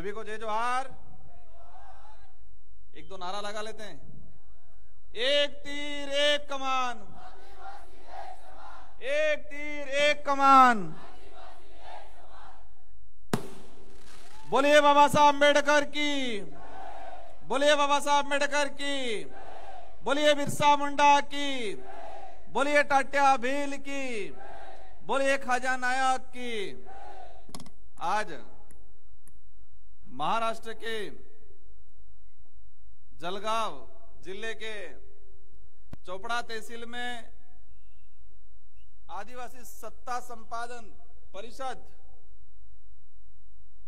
सभी को जय जोहार। एक दो नारा लगा लेते हैं। एक तीर एक कमान, एक तीर एक कमान। बोलिए बाबा साहब अम्बेडकर की, बोलिए बाबा साहब अम्बेडकर की, बोलिए बिरसा मुंडा की, बोलिए टाट्या भील की, बोलिए ख्वाजा नायक की। आज महाराष्ट्र के जलगांव जिले के चोपड़ा तहसील में आदिवासी सत्ता संपादन परिषद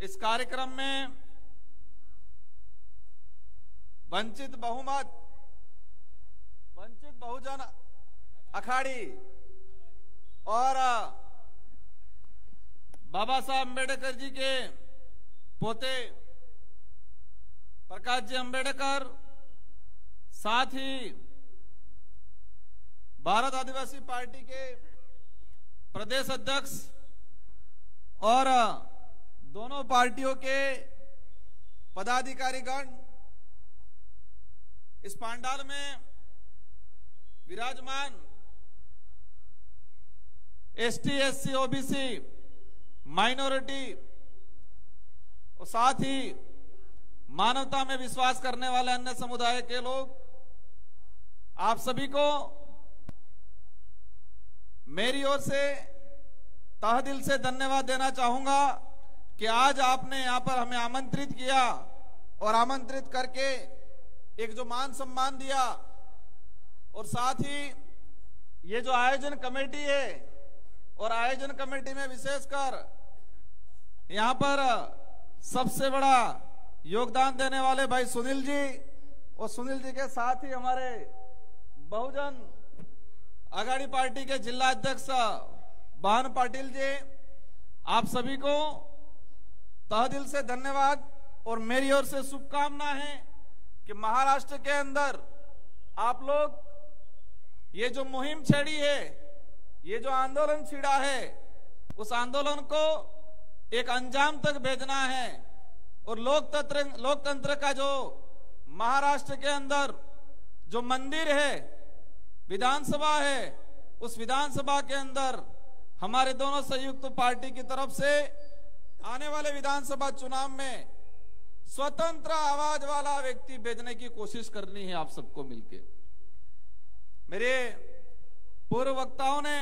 इस कार्यक्रम में वंचित बहुजन अखाड़ी और बाबा साहब अम्बेडकर जी के पोते प्रकाश जी अम्बेडकर, साथ ही भारत आदिवासी पार्टी के प्रदेश अध्यक्ष और दोनों पार्टियों के पदाधिकारीगण इस पंडाल में विराजमान एसटी, एससी, ओबीसी, माइनॉरिटी और साथ ही मानवता में विश्वास करने वाले अन्य समुदाय के लोग, आप सभी को मेरी ओर से तहे दिल से धन्यवाद देना चाहूंगा कि आज आपने यहां पर हमें आमंत्रित किया और आमंत्रित करके एक जो मान सम्मान दिया, और साथ ही ये जो आयोजन कमेटी है और आयोजन कमेटी में विशेषकर यहां पर सबसे बड़ा योगदान देने वाले भाई सुनील जी, और सुनील जी के साथ ही हमारे बहुजन आघाड़ी पार्टी के जिला अध्यक्ष भानु पाटिल जी, आप सभी को तहे दिल से धन्यवाद। और मेरी ओर से शुभकामना है कि महाराष्ट्र के अंदर आप लोग ये जो मुहिम छेड़ी है, ये जो आंदोलन छिड़ा है, उस आंदोलन को एक अंजाम तक भेजना है। और लोकतंत्र का जो महाराष्ट्र के अंदर जो मंदिर है, विधानसभा है, उस विधानसभा के अंदर हमारे दोनों संयुक्त पार्टी की तरफ से आने वाले विधानसभा चुनाव में स्वतंत्र आवाज वाला व्यक्ति भेजने की कोशिश करनी है आप सबको मिलके। मेरे पूर्व वक्ताओं ने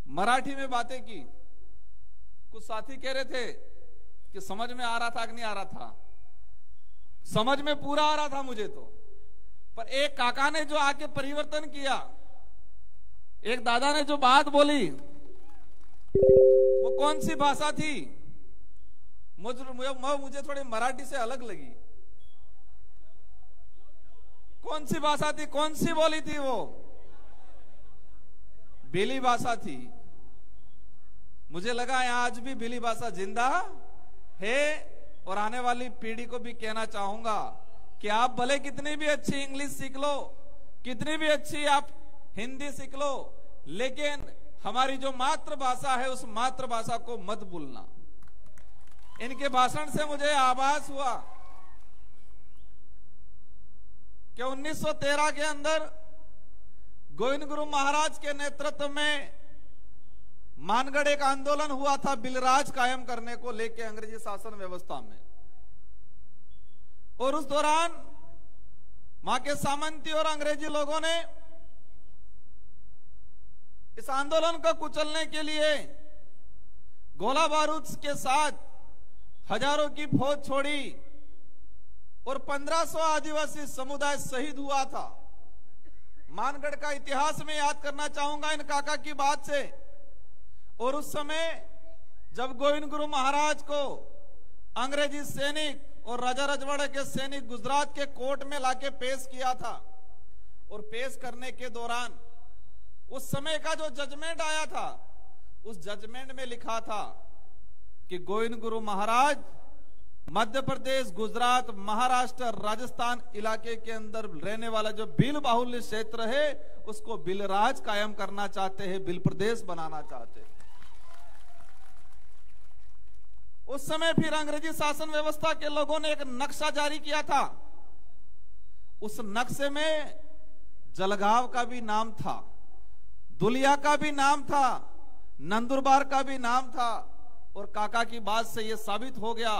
मराठी में बातें की, कुछ साथी कह रहे थे कि समझ में आ रहा था कि नहीं आ रहा था। समझ में पूरा आ रहा था मुझे तो, पर एक काका ने जो आके परिवर्तन किया, एक दादा ने जो बात बोली, वो कौन सी भाषा थी? मुझे थोड़ी मराठी से अलग लगी। कौन सी भाषा थी? कौन सी बोली थी वो? भीली भाषा थी। मुझे लगा यहाँ आज भी भीली भाषा जिंदा है। और आने वाली पीढ़ी को भी कहना चाहूंगा कि आप भले कितनी भी अच्छी इंग्लिश सीख लो, कितनी भी अच्छी आप हिंदी सीख लो, लेकिन हमारी जो मातृभाषा है उस मातृभाषा को मत भूलना। इनके भाषण से मुझे आभास हुआ कि 1913 के अंदर गोविंद गुरु महाराज के नेतृत्व में मानगढ़ एक आंदोलन हुआ था बिलराज कायम करने को लेकर अंग्रेजी शासन व्यवस्था में। और उस दौरान वहां के सामंती और अंग्रेजी लोगों ने इस आंदोलन को कुचलने के लिए गोला बारूद के साथ हजारों की फौज छोड़ी और 1500 आदिवासी समुदाय शहीद हुआ था। मानगढ़ का इतिहास में याद करना चाहूंगा इन काका की बात से। और उस समय जब गोविंद गुरु महाराज को अंग्रेजी सैनिक और राजा रजवाड़े के सैनिक गुजरात के कोर्ट में लाके पेश किया था, और पेश करने के दौरान उस समय का जो जजमेंट आया था, उस जजमेंट में लिखा था कि गोविंद गुरु महाराज मध्य प्रदेश, गुजरात, महाराष्ट्र, राजस्थान इलाके के अंदर रहने वाला जो भील बाहुल्य क्षेत्र है उसको बिलराज कायम करना चाहते हैं, बिल प्रदेश बनाना चाहते हैं। उस समय फिर अंग्रेजी शासन व्यवस्था के लोगों ने एक नक्शा जारी किया था। उस नक्शे में जलगांव का भी नाम था, दुलिया का भी नाम था, नंदुरबार का भी नाम था। और काका की बात से यह साबित हो गया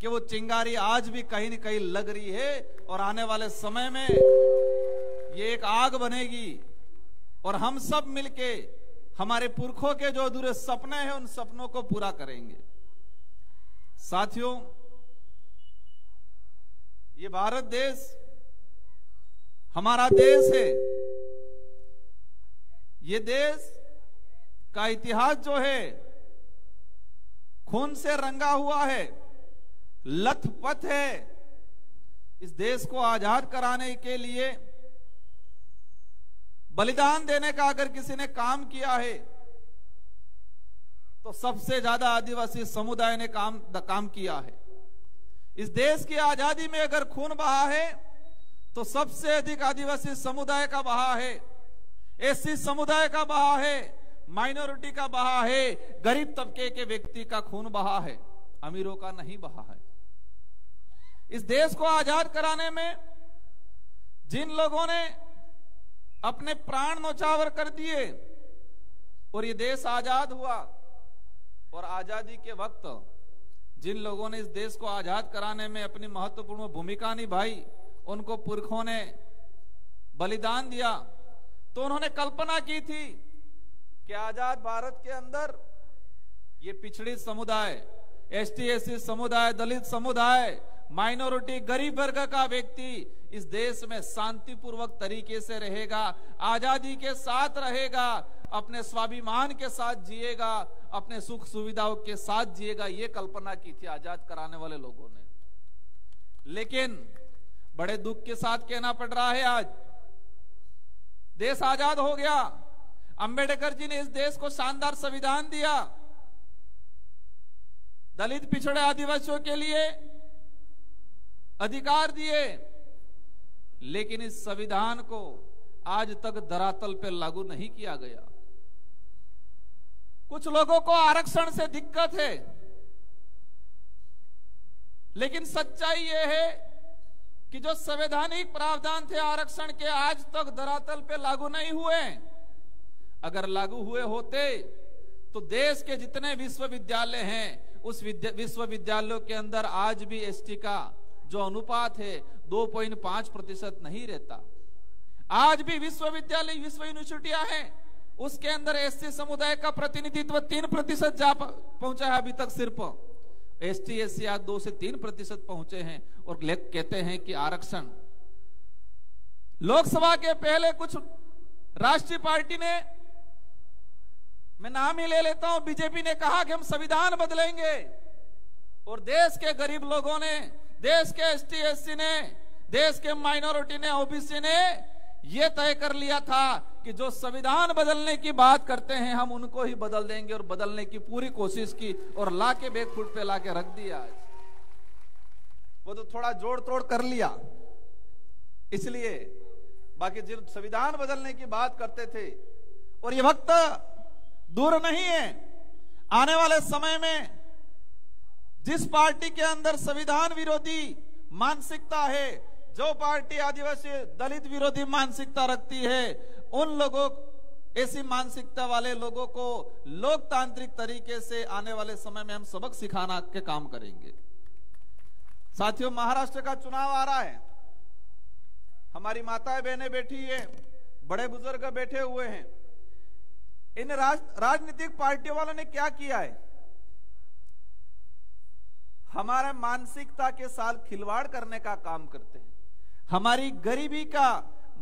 कि वो चिंगारी आज भी कहीं न कहीं लग रही है और आने वाले समय में ये एक आग बनेगी और हम सब मिलके हमारे पुरखों के जो अधूरे सपने हैं उन सपनों को पूरा करेंगे। साथियों, ये भारत देश हमारा देश है। ये देश का इतिहास जो है खून से रंगा हुआ है, लथपथ है। इस देश को आजाद कराने के लिए बलिदान देने का अगर किसी ने काम किया है तो सबसे ज्यादा आदिवासी समुदाय ने काम किया है। इस देश की आजादी में अगर खून बहा है तो सबसे अधिक आदिवासी समुदाय का बहा है, एससी समुदाय का बहा है, माइनॉरिटी का बहा है, गरीब तबके के व्यक्ति का खून बहा है, अमीरों का नहीं बहा है। इस देश को आजाद कराने में जिन लोगों ने अपने प्राण न्यौछावर कर दिए और ये देश आजाद हुआ, और आजादी के वक्त जिन लोगों ने इस देश को आजाद कराने में अपनी महत्वपूर्ण भूमिका निभाई, उनको पुरखों ने बलिदान दिया, तो उन्होंने कल्पना की थी कि आजाद भारत के अंदर ये पिछड़ी समुदाय, एसटी एससी समुदाय, दलित समुदाय, माइनॉरिटी, गरीब वर्ग का व्यक्ति इस देश में शांतिपूर्वक तरीके से रहेगा, आजादी के साथ रहेगा, अपने स्वाभिमान के साथ जिएगा, अपने सुख सुविधाओं के साथ जिएगा। ये कल्पना की थी आजाद कराने वाले लोगों ने। लेकिन बड़े दुख के साथ कहना पड़ रहा है, आज देश आजाद हो गया। अंबेडकर जी ने इस देश को शानदार संविधान दिया, दलित पिछड़े आदिवासियों के लिए अधिकार दिए, लेकिन इस संविधान को आज तक धरातल पर लागू नहीं किया गया। कुछ लोगों को आरक्षण से दिक्कत है, लेकिन सच्चाई यह है कि जो संवैधानिक प्रावधान थे आरक्षण के, आज तक धरातल पे लागू नहीं हुए। अगर लागू हुए होते तो देश के जितने विश्वविद्यालय हैं उस विश्वविद्यालयों के अंदर आज भी एसटी का जो अनुपात है 2.5% नहीं रहता। आज भी विश्वविद्यालय, विश्व यूनिवर्सिटियां हैं, उसके अंदर एससी समुदाय का प्रतिनिधित्व 3% जा पहुंचा है अभी तक। सिर्फ एसटी एससी आज 2 से 3% पहुंचे हैं और कहते हैं कि आरक्षण। लोकसभा के पहले कुछ राष्ट्रीय पार्टी ने, मैं नाम ही ले लेता हूं, बीजेपी ने कहा कि हम संविधान बदलेंगे, और देश के गरीब लोगों ने, देश के एसटी एससी ने, देश के माइनॉरिटी ने, ओबीसी ने यह तय कर लिया था कि जो संविधान बदलने की बात करते हैं हम उनको ही बदल देंगे, और बदलने की पूरी कोशिश की और लाके बैक फुट पे लाके रख दिया। वो तो थोड़ा जोड़ तोड़ कर लिया इसलिए, बाकी जो संविधान बदलने की बात करते थे, और ये वक्त दूर नहीं है, आने वाले समय में जिस पार्टी के अंदर संविधान विरोधी मानसिकता है, जो पार्टी आदिवासी दलित विरोधी मानसिकता रखती है, उन लोगों, ऐसी मानसिकता वाले लोगों को लोकतांत्रिक तरीके से आने वाले समय में हम सबक सिखाना के काम करेंगे। साथियों, महाराष्ट्र का चुनाव आ रहा है, हमारी माताएं बहनें बैठी है, बड़े बुजुर्ग बैठे हुए हैं। इन राजनीतिक पार्टियों वालों ने क्या किया है? हमारा मानसिकता के साथ खिलवाड़ करने का काम करते हैं, हमारी गरीबी का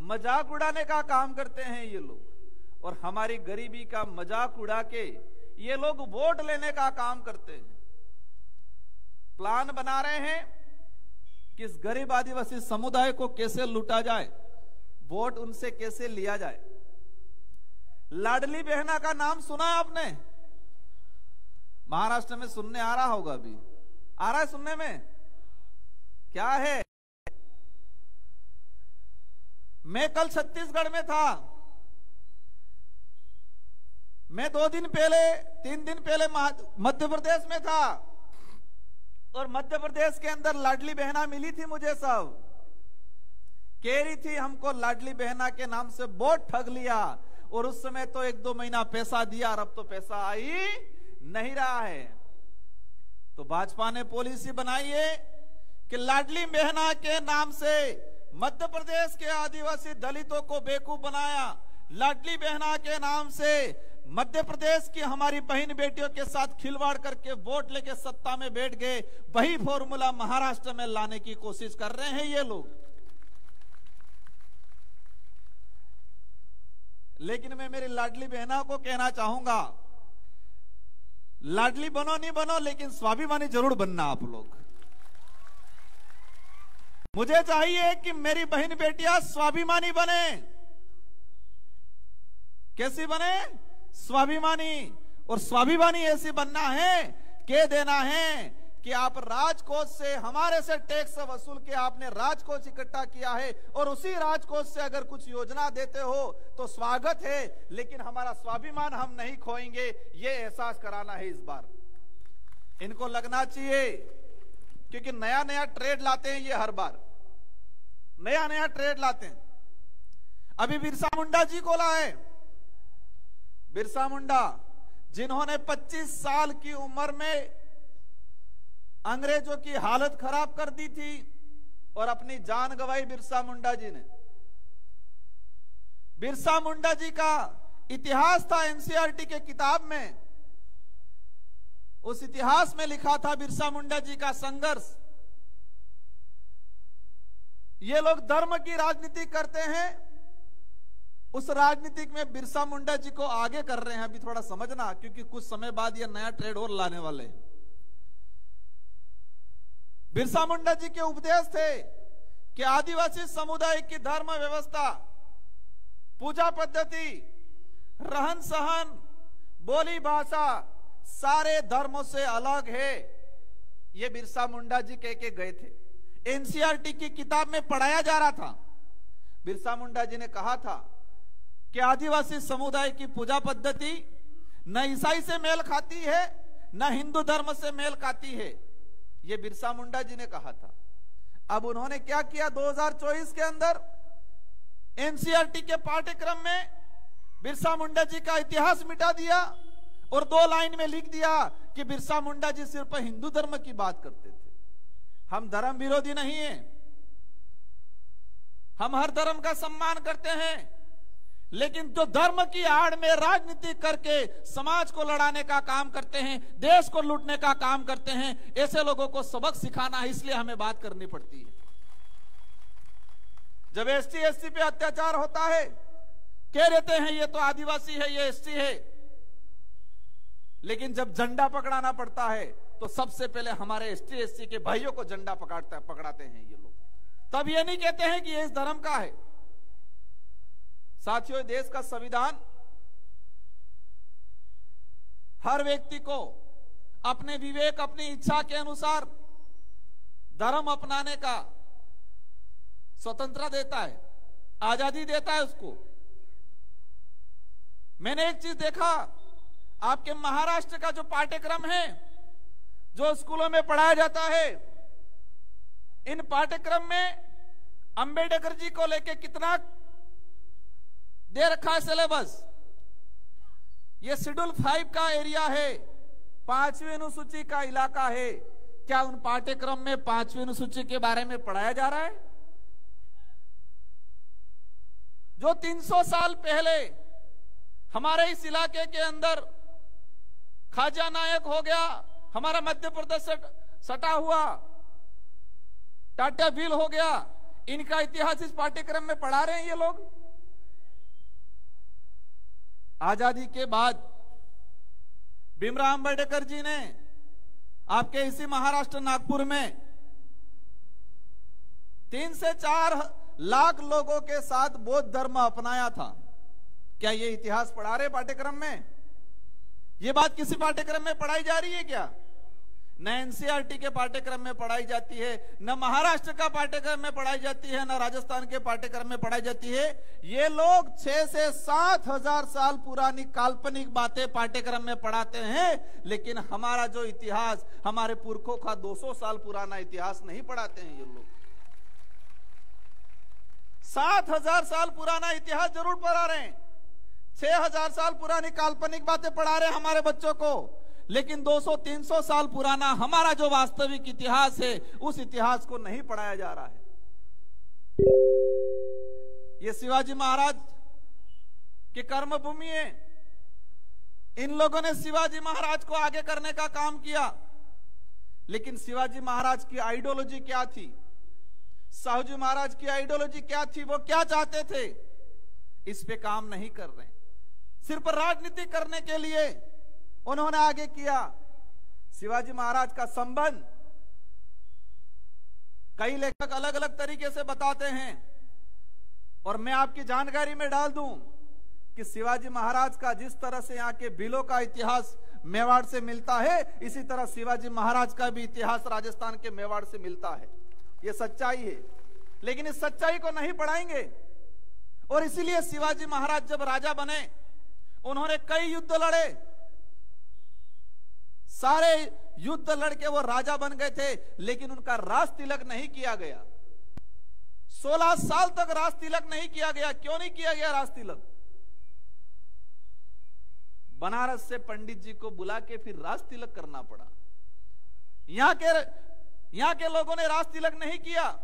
मजाक उड़ाने का काम करते हैं ये लोग, और हमारी गरीबी का मजाक उड़ा के ये लोग वोट लेने का काम करते हैं। प्लान बना रहे हैं कि इस गरीब आदिवासी समुदाय को कैसे लूटा जाए, वोट उनसे कैसे लिया जाए। लाडली बहना का नाम सुना है आपने? महाराष्ट्र में सुनने आ रहा होगा, अभी आ रहा है सुनने में? क्या है? मैं कल छत्तीसगढ़ में था, मैं 2 दिन पहले 3 दिन पहले मध्य प्रदेश में था। और मध्य प्रदेश के अंदर लाडली बहना मिली थी मुझे, सब कह रही थी हमको लाडली बहना के नाम से बहुत ठग लिया, और उस समय तो 1-2 महीना पैसा दिया और अब तो पैसा आ ही नहीं रहा है। तो भाजपा ने पॉलिसी बनाई है कि लाडली बहना के नाम से मध्य प्रदेश के आदिवासी दलितों को बेवकूफ बनाया, लाडली बहना के नाम से मध्य प्रदेश की हमारी बहन बेटियों के साथ खिलवाड़ करके वोट लेके सत्ता में बैठ गए। वही फॉर्मूला महाराष्ट्र में लाने की कोशिश कर रहे हैं ये लोग। लेकिन मैं मेरी लाडली बहना को कहना चाहूंगा, लाडली बनो नहीं बनो, लेकिन स्वाभिमानी जरूर बनना आप लोग। मुझे चाहिए कि मेरी बहन बेटियां स्वाभिमानी बने। कैसी बने? स्वाभिमानी। और स्वाभिमानी ऐसी बनना है, कह देना है कि आप राजकोष से, हमारे से टैक्स वसूल के आपने राजकोष इकट्ठा किया है, और उसी राजकोष से अगर कुछ योजना देते हो तो स्वागत है, लेकिन हमारा स्वाभिमान हम नहीं खोएंगे, ये एहसास कराना है इस बार। इनको लगना चाहिए, क्योंकि नया नया ट्रेड लाते हैं ये, हर बार नया नया ट्रेड लाते हैं। अभी बिरसा मुंडा जी को लाए, बिरसा मुंडा जिन्होंने 25 साल की उम्र में अंग्रेजों की हालत खराब कर दी थी और अपनी जान गंवाई बिरसा मुंडा जी ने। बिरसा मुंडा जी का इतिहास था एनसीईआरटी के किताब में, उस इतिहास में लिखा था बिरसा मुंडा जी का संघर्ष। ये लोग धर्म की राजनीति करते हैं, उस राजनीति में बिरसा मुंडा जी को आगे कर रहे हैं। अभी थोड़ा समझना, क्योंकि कुछ समय बाद ये नया ट्रेड और लाने वाले हैं। बिरसा मुंडा जी के उपदेश थे कि आदिवासी समुदाय की धर्म व्यवस्था, पूजा पद्धति, रहन सहन, बोली भाषा सारे धर्मों से अलग है। ये बिरसा मुंडा जी कह के गए थे, एनसीईआरटी की किताब में पढ़ाया जा रहा था। बिरसा मुंडा जी ने कहा था कि आदिवासी समुदाय की पूजा पद्धति न ईसाई से मेल खाती है, न हिंदू धर्म से मेल खाती है। ये बिरसा मुंडा जी ने कहा था। अब उन्होंने क्या किया, 2024 के अंदर एनसीईआरटी के पाठ्यक्रम में बिरसा मुंडा जी का इतिहास मिटा दिया और 2 लाइन में लिख दिया कि बिरसा मुंडा जी सिर्फ हिंदू धर्म की बात करते थे। हम धर्म विरोधी नहीं है, हम हर धर्म का सम्मान करते हैं, लेकिन जो धर्म की आड़ में राजनीति करके समाज को लड़ाने का काम करते हैं, देश को लूटने का काम करते हैं, ऐसे लोगों को सबक सिखाना है, इसलिए हमें बात करनी पड़ती है। जब एसटी एससी पे अत्याचार होता है, कह देते हैं ये तो आदिवासी है, ये एसटी है, लेकिन जब झंडा पकड़ाना पड़ता है तो सबसे पहले हमारे एसटी एससी के भाइयों को झंडा पकड़ाते हैं ये लोग। तब ये नहीं कहते हैं कि ये इस धर्म का है। साथियों, देश का संविधान हर व्यक्ति को अपने विवेक, अपनी इच्छा के अनुसार धर्म अपनाने का स्वतंत्रता देता है, आजादी देता है उसको। मैंने एक चीज देखा, आपके महाराष्ट्र का जो पाठ्यक्रम है, जो स्कूलों में पढ़ाया जाता है, इन पाठ्यक्रम में अंबेडकर जी को लेके कितना दे रखा है सिलेबस। ये शेड्यूल 5 का एरिया है, 5वीं अनुसूची का इलाका है। क्या उन पाठ्यक्रम में 5वीं अनुसूची के बारे में पढ़ाया जा रहा है? जो 300 साल पहले हमारे इस इलाके के अंदर खाजा नायक हो गया, हमारा मध्य प्रदेश से सटा हुआ टाटा व्हील हो गया, इनका इतिहास इस पाठ्यक्रम में पढ़ा रहे हैं ये लोग। आजादी के बाद भीमराव अंबेडकर जी ने आपके इसी महाराष्ट्र नागपुर में 3 से 4 लाख लोगों के साथ बौद्ध धर्म अपनाया था। क्या ये इतिहास पढ़ा रहे पाठ्यक्रम में? ये बात किसी पाठ्यक्रम में पढ़ाई जा रही है क्या? न एनसीईआरटी के पाठ्यक्रम में पढ़ाई जाती है, न महाराष्ट्र का पाठ्यक्रम में पढ़ाई जाती है, न राजस्थान के पाठ्यक्रम में पढ़ाई जाती है। ये लोग 6 से 7 हजार साल पुरानी काल्पनिक बातें पाठ्यक्रम में पढ़ाते हैं, लेकिन हमारा जो इतिहास, हमारे पुरखों का 200 साल पुराना इतिहास नहीं पढ़ाते हैं ये लोग। 7,000 साल पुराना इतिहास जरूर पढ़ा रहे हैं, 6,000 साल पुरानी काल्पनिक बातें पढ़ा रहे हैं हमारे बच्चों को, लेकिन 200-300 साल पुराना हमारा जो वास्तविक इतिहास है उस इतिहास को नहीं पढ़ाया जा रहा है। ये शिवाजी महाराज की कर्मभूमि है। इन लोगों ने शिवाजी महाराज को आगे करने का काम किया, लेकिन शिवाजी महाराज की आइडियोलॉजी क्या थी, साहूजी महाराज की आइडियोलॉजी क्या थी, वो क्या चाहते थे, इस पे काम नहीं कर रहे। सिर्फ राजनीति करने के लिए उन्होंने आगे किया। शिवाजी महाराज का संबंध कई लेखक अलग अलग तरीके से बताते हैं, और मैं आपकी जानकारी में डाल दूं कि शिवाजी महाराज का जिस तरह से यहाँ के बिलों का इतिहास मेवाड़ से मिलता है, इसी तरह शिवाजी महाराज का भी इतिहास राजस्थान के मेवाड़ से मिलता है। ये सच्चाई है, लेकिन इस सच्चाई को नहीं पढ़ाएंगे। और इसीलिए शिवाजी महाराज जब राजा बने, उन्होंने कई युद्ध लड़े, सारे युद्ध लड़के वो राजा बन गए थे, लेकिन उनका राज तिलक नहीं किया गया। 16 साल तक राज तिलक नहीं किया गया। क्यों नहीं किया गया राज तिलक? बनारस से पंडित जी को बुला के फिर राज तिलक करना पड़ा। यहाँ के लोगों ने राज तिलक नहीं किया,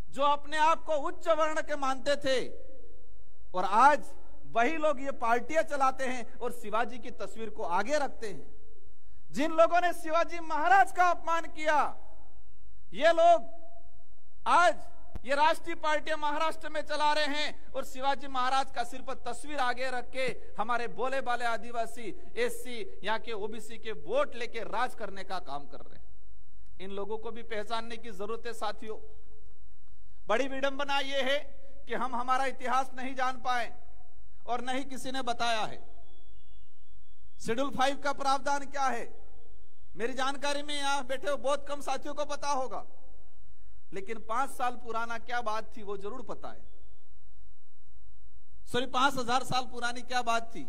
जो अपने आप को उच्च वर्ण के मानते थे, और आज वही लोग ये पार्टियां चलाते हैं और शिवाजी की तस्वीर को आगे रखते हैं। जिन लोगों ने शिवाजी महाराज का अपमान किया, ये लोग आज ये राष्ट्रीय पार्टियां महाराष्ट्र में चला रहे हैं और शिवाजी महाराज का सिर्फ तस्वीर आगे रख के हमारे बोले बाले आदिवासी, एससी, यहाँ के ओबीसी के वोट लेके राज करने का काम कर रहे हैं। इन लोगों को भी पहचानने की जरूरत है साथियों। बड़ी विडंबना ये है कि हम हमारा इतिहास नहीं जान पाए और नहीं किसी ने बताया है। शेड्यूल 5 का प्रावधान क्या है, मेरी जानकारी में यहां बैठे हो बहुत कम साथियों को पता होगा, लेकिन 5 साल पुराना क्या बात थी वो जरूर पता है। सॉरी, 5,000 साल पुरानी क्या बात थी,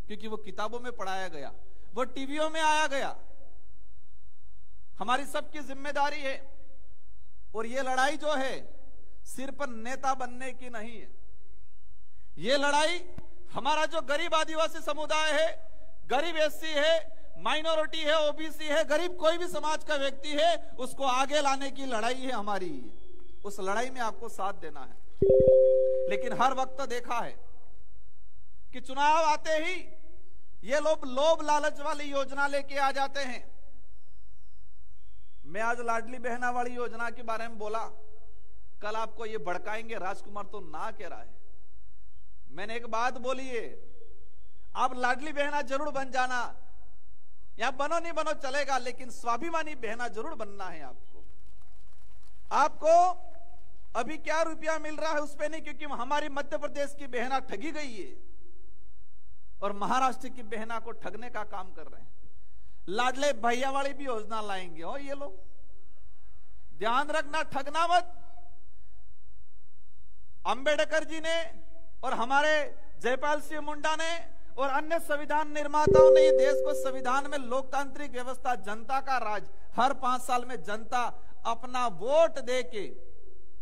क्योंकि वो किताबों में पढ़ाया गया, वो टीवियों में आया गया। हमारी सबकी जिम्मेदारी है, और ये लड़ाई जो है सिर्फ नेता बनने की नहीं है। ये लड़ाई हमारा जो गरीब आदिवासी समुदाय है, गरीब एससी है, माइनॉरिटी है, ओबीसी है, गरीब कोई भी समाज का व्यक्ति है, उसको आगे लाने की लड़ाई है हमारी। उस लड़ाई में आपको साथ देना है। लेकिन हर वक्त देखा है कि चुनाव आते ही ये लोग लोभ लालच वाली योजना लेके आ जाते हैं। मैं आज लाडली बहना वाली योजना के बारे में बोला, कल आपको ये भड़काएंगे, राजकुमार तो ना कह रहा है। मैंने एक बात बोली है, आप लाडली बहना जरूर बन जाना, या बनो नहीं बनो चलेगा, लेकिन स्वाभिमानी बहना जरूर बनना है आपको। आपको अभी क्या रुपया मिल रहा है उस पे नहीं, क्योंकि हमारी मध्य प्रदेश की बहना ठगी गई है और महाराष्ट्र की बहना को ठगने का काम कर रहे हैं। लाडले भैया वाली भी योजना लाएंगे और ये लोग, ध्यान रखना, ठगना मत। अंबेडकर जी ने और हमारे जयपाल सिंह मुंडा ने और अन्य संविधान निर्माताओं ने ये देश को संविधान में लोकतांत्रिक व्यवस्था, जनता का राज, हर 5 साल में जनता अपना वोट देके,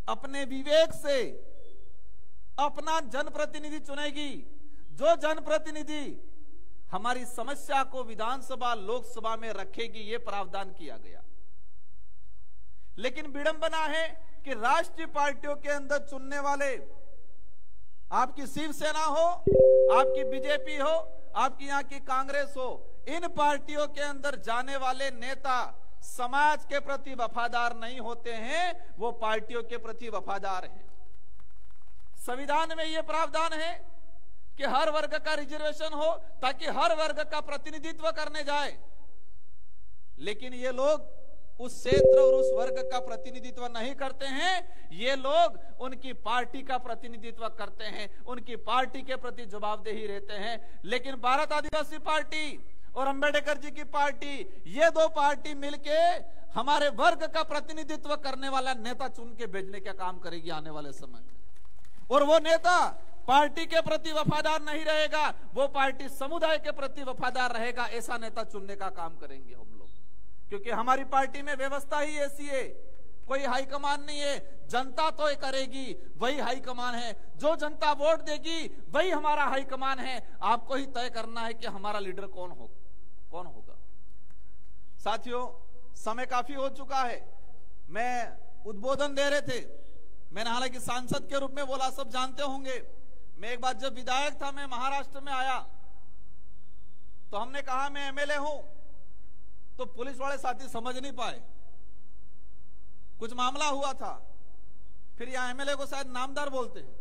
अपने विवेक से अपना जनप्रतिनिधि चुनेगी। जो जनप्रतिनिधि हमारी समस्या को विधानसभा, लोकसभा में रखेगी, ये प्रावधान किया गया। लेकिन विडंबना है कि राष्ट्रीय पार्टियों के अंदर चुनने वाले, आपकी शिवसेना हो, आपकी बीजेपी हो, आपकी यहाँ की कांग्रेस हो, इन पार्टियों के अंदर जाने वाले नेता समाज के प्रति वफादार नहीं होते हैं, वो पार्टियों के प्रति वफादार हैं। संविधान में यह प्रावधान है कि हर वर्ग का रिजर्वेशन हो ताकि हर वर्ग का प्रतिनिधित्व करने जाए, लेकिन ये लोग उस क्षेत्र और उस वर्ग का प्रतिनिधित्व नहीं करते हैं। ये लोग उनकी पार्टी का प्रतिनिधित्व करते हैं, उनकी पार्टी के प्रति जवाबदेही रहते हैं। लेकिन भारत आदिवासी पार्टी और अंबेडकर जी की पार्टी, ये दो पार्टी मिलके हमारे वर्ग का प्रतिनिधित्व करने वाला नेता चुन के भेजने का काम करेगी आने वाले समय में। और वो नेता पार्टी के प्रति वफादार नहीं रहेगा, वो पार्टी समुदाय के प्रति वफादार रहेगा। ऐसा नेता चुनने का काम करेंगे हम लोग, क्योंकि हमारी पार्टी में व्यवस्था ही ऐसी है। कोई हाईकमान नहीं है, जनता तो करेगी, वही हाईकमान है। जो जनता वोट देगी वही हमारा हाईकमान है। आपको ही तय करना है कि हमारा लीडर कौन होगा। साथियों, समय काफी हो चुका है। मैं उद्बोधन दे रहे थे, मैंने हालांकि सांसद के रूप में बोला, सब जानते होंगे। मैं एक बार जब विधायक था, मैं महाराष्ट्र में आया तो हमने कहा मैं एमएलए हूं, तो पुलिस वाले साथी समझ नहीं पाए, कुछ मामला हुआ था। फिर यहां एमएलए को शायद नामदार बोलते हैं,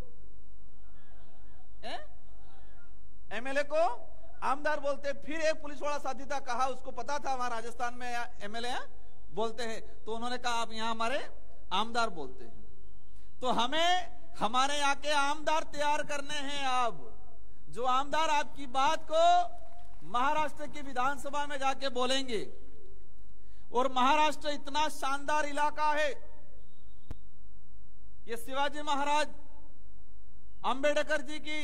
एमएलए को आमदार बोलते हैं। फिर एक पुलिस वाला साथी था, कहा उसको पता था हमारा राजस्थान में एमएलए बोलते हैं, तो उन्होंने कहा आप यहां हमारे आमदार बोलते हैं। तो हमें हमारे यहाँ के आमदार तैयार करने हैं। अब जो आमदार आपकी बात को महाराष्ट्र की विधानसभा में जाके बोलेंगे, और महाराष्ट्र इतना शानदार इलाका है, ये शिवाजी महाराज अंबेडकर जी की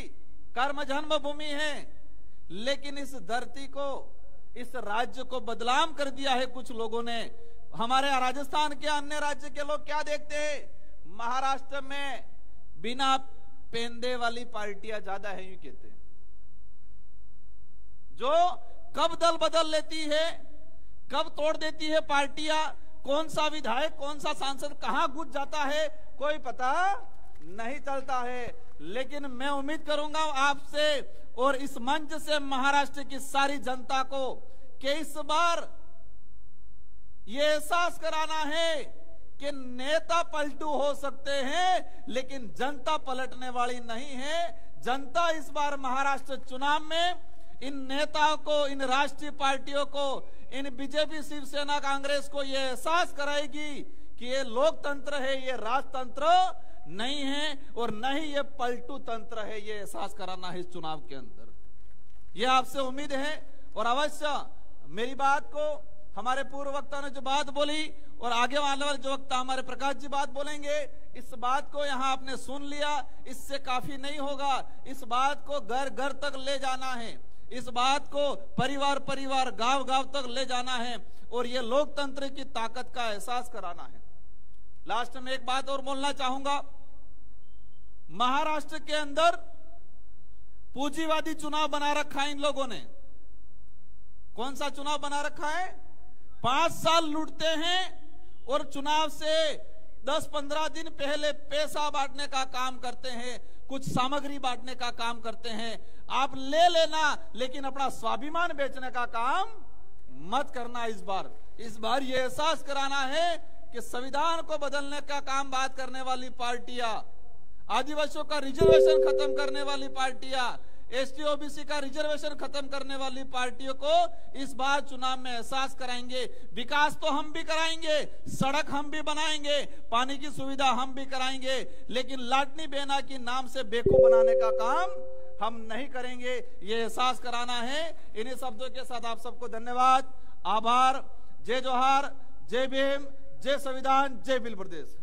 कर्म जन्मभूमि है, लेकिन इस धरती को, इस राज्य को बदनाम कर दिया है कुछ लोगों ने। हमारे राजस्थान के अन्य राज्य के लोग क्या देखते हैं, महाराष्ट्र में बिना पेंदे वाली पार्टियां ज्यादा है, यूं कहते हैं, जो कब दल बदल लेती है, कब तोड़ देती है पार्टियां, कौन सा विधायक, कौन सा सांसद कहां घुस जाता है, कोई पता नहीं चलता है। लेकिन मैं उम्मीद करूंगा आपसे और इस मंच से महाराष्ट्र की सारी जनता को कि इस बार ये एहसास कराना है कि नेता पलटू हो सकते हैं, लेकिन जनता पलटने वाली नहीं है। जनता इस बार महाराष्ट्र चुनाव में इन नेताओं को, इन राष्ट्रीय पार्टियों को, इन बीजेपी, शिवसेना, कांग्रेस को यह एहसास कराएगी कि ये लोकतंत्र है, ये राजतंत्र नहीं है, और न ही ये पलटू तंत्र है। ये एहसास कराना है इस चुनाव के अंदर, ये आपसे उम्मीद है। और अवश्य मेरी बात को, हमारे पूर्व वक्ता ने जो बात बोली और आगे आने वाले जो वक्ता हमारे प्रकाश जी बात बोलेंगे, इस बात को यहाँ आपने सुन लिया, इससे काफी नहीं होगा। इस बात को घर घर तक ले जाना है, इस बात को परिवार परिवार, गांव गांव तक ले जाना है, और ये लोकतंत्र की ताकत का एहसास कराना है। लास्ट में एक बात और बोलना चाहूंगा, महाराष्ट्र के अंदर पूंजीवादी चुनाव बना रखा है इन लोगों ने। कौन सा चुनाव बना रखा है? 5 साल लूटते हैं और चुनाव से 10-15 दिन पहले पैसा बांटने का काम करते हैं, कुछ सामग्री बांटने का काम करते हैं। आप ले लेना, लेकिन अपना स्वाभिमान बेचने का काम मत करना। इस बार ये एहसास कराना है कि संविधान को बदलने का काम बात करने वाली पार्टियां, आदिवासियों का रिजर्वेशन खत्म करने वाली पार्टियां, एसटी ओबीसी का रिजर्वेशन खत्म करने वाली पार्टियों को इस बार चुनाव में एहसास कराएंगे। विकास तो हम भी कराएंगे, सड़क हम भी बनाएंगे, पानी की सुविधा हम भी कराएंगे, लेकिन लाडली बहना की नाम से बेवकूफ बनाने का काम हम नहीं करेंगे। ये एहसास कराना है। इन्हीं शब्दों के साथ आप सबको धन्यवाद, आभार। जय जोहार, जय भीम, जय संविधान, जय बिल प्रदेश।